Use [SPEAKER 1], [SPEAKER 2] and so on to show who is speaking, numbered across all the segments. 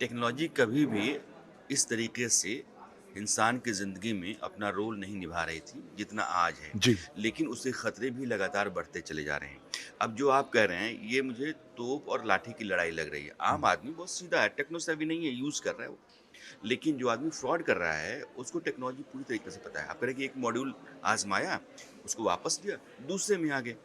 [SPEAKER 1] Technology कभी भी इस तरीके से इंसान की ज़िंदगी में अपना रोल नहीं निभा रही थी, जितना आज है।
[SPEAKER 2] जी,
[SPEAKER 1] लेकिन उसके खतरे भी लगातार बढ़ते चले जा रहे हैं। अब जो आप कह रहे हैं, ये मुझे तोप और लाठी की लड़ाई लग रही है। आम आदमी बहुत सीधा है, टेक्नो सेवी नहीं है, यूज़ कर रहा है वो। लेकिन जो आदमी फ्रॉड कर रहा है, उसको टेक्नोलॉजी पूरी तरीके से पता है। आप कह रहे हैं कि एक मॉड्यूल आज़माया, उसको वापस दिया, दूसरे में आ गए।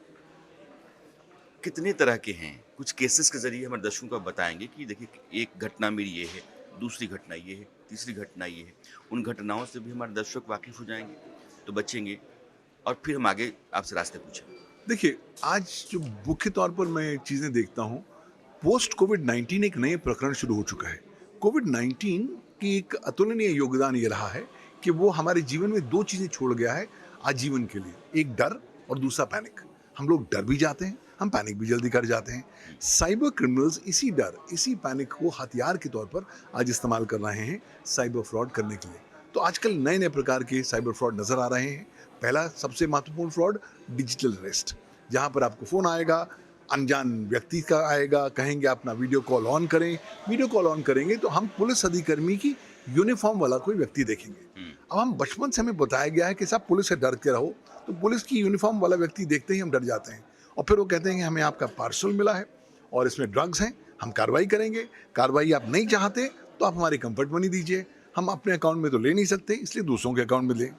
[SPEAKER 1] कितने तरह के हैं? कुछ केसेस के ज़रिए हमारे दर्शकों को आप बताएँगे कि देखिए एक घटना मेरी ये है, दूसरी घटना ये है, तीसरी घटना ये है। उन घटनाओं से भी हमारे दर्शक वाकिफ़ हो जाएँगे, तो बचेंगे और फिर हम आगे आपसे रास्ते पूछेंगे।
[SPEAKER 2] देखिए आज जो मुख्य तौर पर मैं चीज़ें देखता हूँ, पोस्ट कोविड-19 एक नए प्रकरण शुरू हो चुका है। कोविड-19 की एक अतुलनीय योगदान ये रहा है कि वो हमारे जीवन में 2 चीज़ें छोड़ गया है आजीवन के लिए, एक डर और दूसरा पैनिक। हम लोग डर भी जाते हैं, हम पैनिक भी जल्दी कर जाते हैं।
[SPEAKER 1] हुँ,
[SPEAKER 2] साइबर क्रिमिनल्स इसी डर, इसी पैनिक को हथियार के तौर पर आज इस्तेमाल कर रहे हैं साइबर फ्रॉड करने के लिए। तो आजकल नए-नए प्रकार के साइबर फ्रॉड नज़र आ रहे हैं। पहला सबसे महत्वपूर्ण फ्रॉड डिजिटल अरेस्ट, जहाँ पर आपको फ़ोन आएगा, अनजान व्यक्ति का आएगा, कहेंगे अपना वीडियो कॉल ऑन करें। वीडियो कॉल ऑन करेंगे तो हम पुलिस अधिकर्मी की यूनिफ़ॉर्म वाला कोई व्यक्ति देखेंगे।
[SPEAKER 1] हुँ,
[SPEAKER 2] अब हम बचपन से हमें बताया गया है कि साहब पुलिस से डर के रहो, तो पुलिस की यूनिफ़ॉर्म वाला व्यक्ति देखते ही हम डर जाते हैं। और फिर वो कहते हैं कि हमें आपका पार्सल मिला है और इसमें ड्रग्स हैं, हम कार्रवाई करेंगे। कार्रवाई आप नहीं चाहते तो आप हमारी कंफर्ट मनी दीजिए। हम अपने अकाउंट में तो ले नहीं सकते, इसलिए दूसरों के अकाउंट में लें।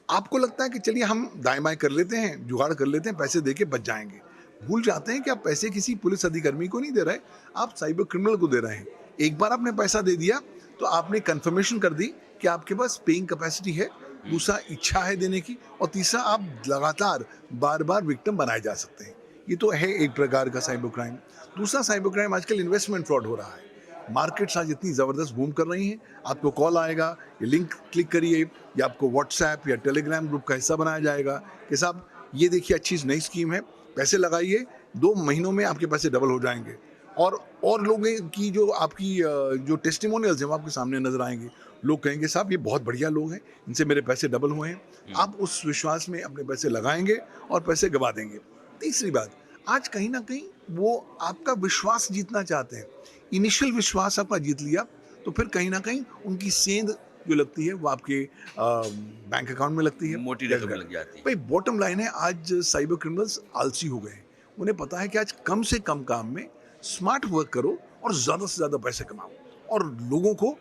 [SPEAKER 2] आपको लगता है कि चलिए हम दाएँ-बाएँ कर लेते हैं, जुगाड़ कर लेते हैं, पैसे देके बच जाएँगे। भूल जाते हैं कि आप पैसे किसी पुलिस अधिकर्मी को नहीं दे रहे, आप साइबर क्रिमिनल को दे रहे हैं। एक बार आपने पैसा दे दिया, तो आपने कन्फर्मेशन कर दी कि आपके पास पेइंग कैपेसिटी है,
[SPEAKER 1] हुँ,
[SPEAKER 2] दूसरा इच्छा है देने की और तीसरा आप लगातार बार-बार विक्टिम बनाए जा सकते हैं। ये तो है एक प्रकार का साइबर क्राइम। दूसरा साइबर क्राइम आजकल इन्वेस्टमेंट फ्रॉड हो रहा है। मार्केट्स आज इतनी ज़बरदस्त बूम कर रही हैं, आपको कॉल आएगा, ये लिंक क्लिक करिए या आपको व्हाट्सएप या टेलीग्राम ग्रुप का हिस्सा बनाया जाएगा कि साहब ये देखिए अच्छी नई स्कीम है, पैसे लगाइए, 2 महीनों में आपके पैसे डबल हो जाएँगे। और लोगों की जो आपकी जो टेस्टिमोनियल्स हैं वो आपके सामने नज़र आएँगे। लोग कहेंगे साहब ये बहुत बढ़िया लोग हैं, इनसे मेरे पैसे डबल हुए हैं।
[SPEAKER 1] हुँ,
[SPEAKER 2] आप उस विश्वास में अपने पैसे लगाएँगे और पैसे गँवा देंगे। तीसरी बात, आज कहीं न कहीं वो आपका विश्वास जीतना चाहते हैं। इनिशियल विश्वास आपका जीत लिया, तो फिर कहीं न कहीं उनकी सेंध जो लगती है वो आपके बैंक अकाउंट में लगती है।
[SPEAKER 1] मोटी
[SPEAKER 2] बैंक
[SPEAKER 1] रकम
[SPEAKER 2] अकाउंट
[SPEAKER 1] लग जाती है।
[SPEAKER 2] भाई बॉटम लाइन है आज साइबर क्रिमिनल्स आलसी हो गए हैं। उन्हें पता है कि आज कम से कम काम में स्मार्ट वर्क करो और ज़्यादा से ज़्यादा पैसे कमाओ और लोगों को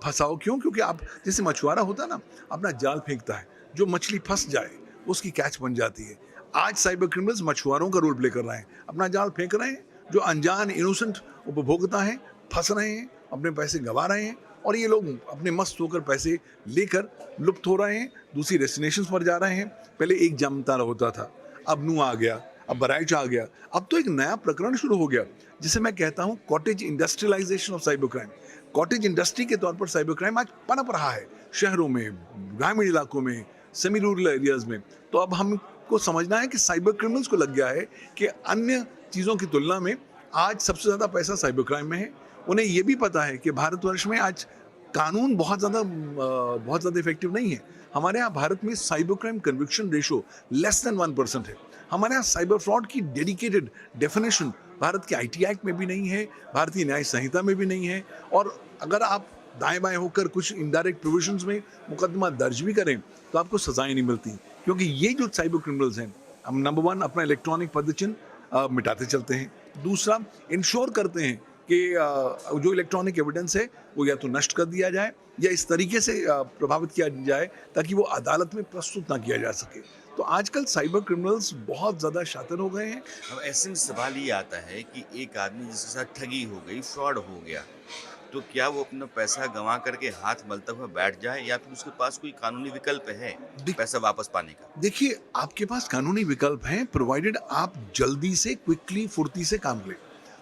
[SPEAKER 2] फँसाओ क्यों? क्योंकि आप जैसे मछुआरा होता है ना, अपना जाल फेंकता है, जो मछली फँस जाए, उसकी कैच बन जाती है। आज साइबर क्रिमिनल्स मछुआरों का रोल प्ले कर रहे हैं, अपना जाल फेंक रहे हैं, जो अनजान इनोसेंट उपभोक्ता हैं, फँस रहे हैं, अपने पैसे गँवा रहे हैं और ये लोग अपने मस्त होकर पैसे लेकर लुप्त हो रहे हैं, दूसरी डेस्टिनेशंस पर जा रहे हैं। पहले एक जामताड़ा होता था, अब नूह आ गया, अब बहराइच आ गया, अब तो एक नया प्रकरण शुरू हो गया, जिसे मैं कहता हूँ cottage industrialisation of cyber crime. Cottage industry के तौर पर साइबर क्राइम आज पनप रहा है, शहरों में, ग्रामीण इलाकों में, सेमी रूरल एरियाज़ में। तो अब हमको समझना है कि साइबर क्रिमिनल्स को लग गया है कि अन्य चीज़ों की तुलना में आज सबसे ज़्यादा पैसा साइबर क्राइम में है। उन्हें ये भी पता है कि भारतवर्ष में आज कानून बहुत ज़्यादा इफेक्टिव नहीं है। हमारे यहाँ भारत में cyber crime conviction ratio less than 1% है। हमारे यहाँ साइबर फ्रॉड की डेडिकेटेड डेफिनेशन भारत के आईटी एक्ट में भी नहीं है, भारतीय न्याय संहिता में भी नहीं है और अगर आप दाएँ-बाएँ होकर कुछ इनडायरेक्ट प्रोविजंस में मुकदमा दर्ज भी करें, तो आपको सज़ाएँ नहीं मिलती। क्योंकि ये जो साइबर क्रिमिनल्स हैं, हम नंबर 1 अपना इलेक्ट्रॉनिक पदचिह्न मिटाते चलते हैं। दूसरा इंश्योर करते हैं कि जो इलेक्ट्रॉनिक एविडेंस है वो या तो नष्ट कर दिया जाए या इस तरीके से प्रभावित किया जाए ताकि वो अदालत में प्रस्तुत ना किया जा सके। तो आजकल साइबर क्रिमिनल्स बहुत ज़्यादा शातिर हो गए हैं।
[SPEAKER 1] अब ऐसे में सवाल ये आता है कि एक आदमी जिसके साथ ठगी हो गई, फ्रॉड हो गया, तो क्या वो अपना पैसा गँवा करके हाथ मलता हुआ बैठ जाए या फिर उसके पास कोई कानूनी विकल्प है,
[SPEAKER 2] देख
[SPEAKER 1] पैसा वापस पाने का?
[SPEAKER 2] देखिए आपके पास कानूनी विकल्प हैं प्रोवाइडेड आप जल्दी से क्विकली फुर्ती से काम लें।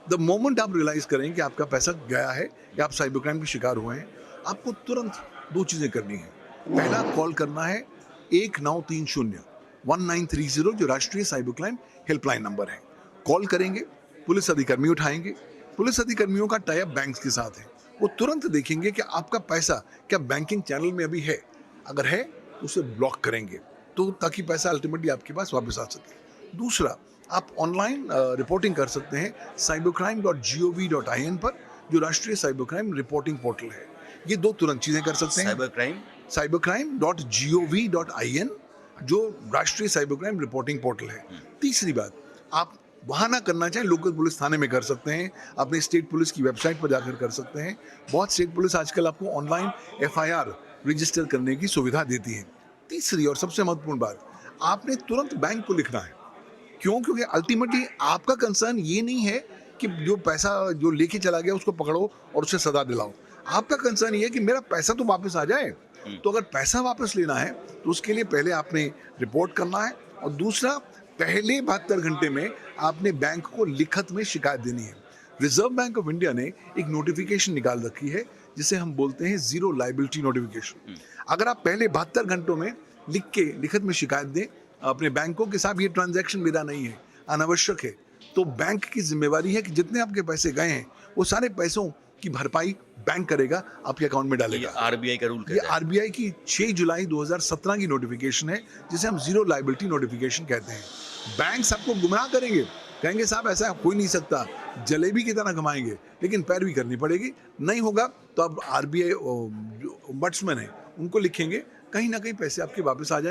[SPEAKER 2] द मोमेंट आप रियलाइज करें कि आपका पैसा गया है या आप साइबर क्राइम के शिकार हुए हैं, आपको तुरंत 2 चीज़ें करनी है। पहला कॉल करना है 1930 1930 जो राष्ट्रीय साइबर क्राइम हेल्पलाइन नंबर है। कॉल करेंगे, पुलिस अधिकर्मी उठाएँगे, पुलिस अधिकर्मियों का टाई अप बैंक्स के साथ है। वो तुरंत देखेंगे कि आपका पैसा क्या बैंकिंग चैनल में अभी है? अगर है तो उसे ब्लॉक करेंगे, तो ताकि पैसा अल्टीमेटली आपके पास वापस आ सके। दूसरा, आप ऑनलाइन रिपोर्टिंग कर सकते हैं cybercrime.gov.in पर, जो राष्ट्रीय साइबर क्राइम रिपोर्टिंग पोर्टल है। ये 2 तुरंत चीज़ें कर सकते हैं। cybercrime.gov.in जो राष्ट्रीय साइबर क्राइम रिपोर्टिंग पोर्टल है। तीसरी बात, आप वहाँ ना करना चाहें, लोकल पुलिस थाने में कर सकते हैं, अपने स्टेट पुलिस की वेबसाइट पर जाकर कर सकते हैं। बहुत स्टेट पुलिस आजकल आपको ऑनलाइन FIR रजिस्टर करने की सुविधा देती है। तीसरी और सबसे महत्वपूर्ण बात, आपने तुरंत बैंक को लिखना है। क्यों? क्योंकि अल्टीमेटली आपका कंसर्न ये नहीं है कि जो पैसा जो लेके चला गया उसको पकड़ो और उसे सजा दिलाओ। आपका कंसर्न ये है कि मेरा पैसा तो वापस आ जाए। तो अगर पैसा वापस लेना है तो उसके लिए पहले आपने रिपोर्ट करना है, और दूसरा, पहले 72 घंटे में आपने बैंक को लिखत में शिकायत देनी है। रिजर्व बैंक ऑफ इंडिया ने एक नोटिफिकेशन निकाल रखी है जिसे हम बोलते हैं जीरो लाइबिलिटी नोटिफिकेशन। अगर आप पहले 72 घंटों में लिख के लिखत में शिकायत दें अपने बैंकों के साथ, ये ट्रांजैक्शन मेरा नहीं है, अनावश्यक है, तो बैंक की जिम्मेवारी है कि जितने आपके पैसे गए हैं वो सारे पैसों की भरपाई बैंक करेगा, आपके अकाउंट में
[SPEAKER 1] ये
[SPEAKER 2] डालेगा।
[SPEAKER 1] आरबीआई का रूल
[SPEAKER 2] ये
[SPEAKER 1] कहता है।
[SPEAKER 2] RBI की 6 जुलाई 2017 की नोटिफिकेशन है जिसे हम जीरो लाइबिलिटी नोटिफिकेशन कहते हैं। बैंक्स आपको गुमराह करेंगे, कहेंगे साहब ऐसा हो ही नहीं सकता, जलेबी की तरह कमाएंगे, लेकिन पैरवी करनी पड़ेगी। नहीं होगा तो अब RBI जो ओम्बड्समैन है उनको लिखेंगे, कहीं ना कहीं पैसे आपके वापस आ जाएंगे।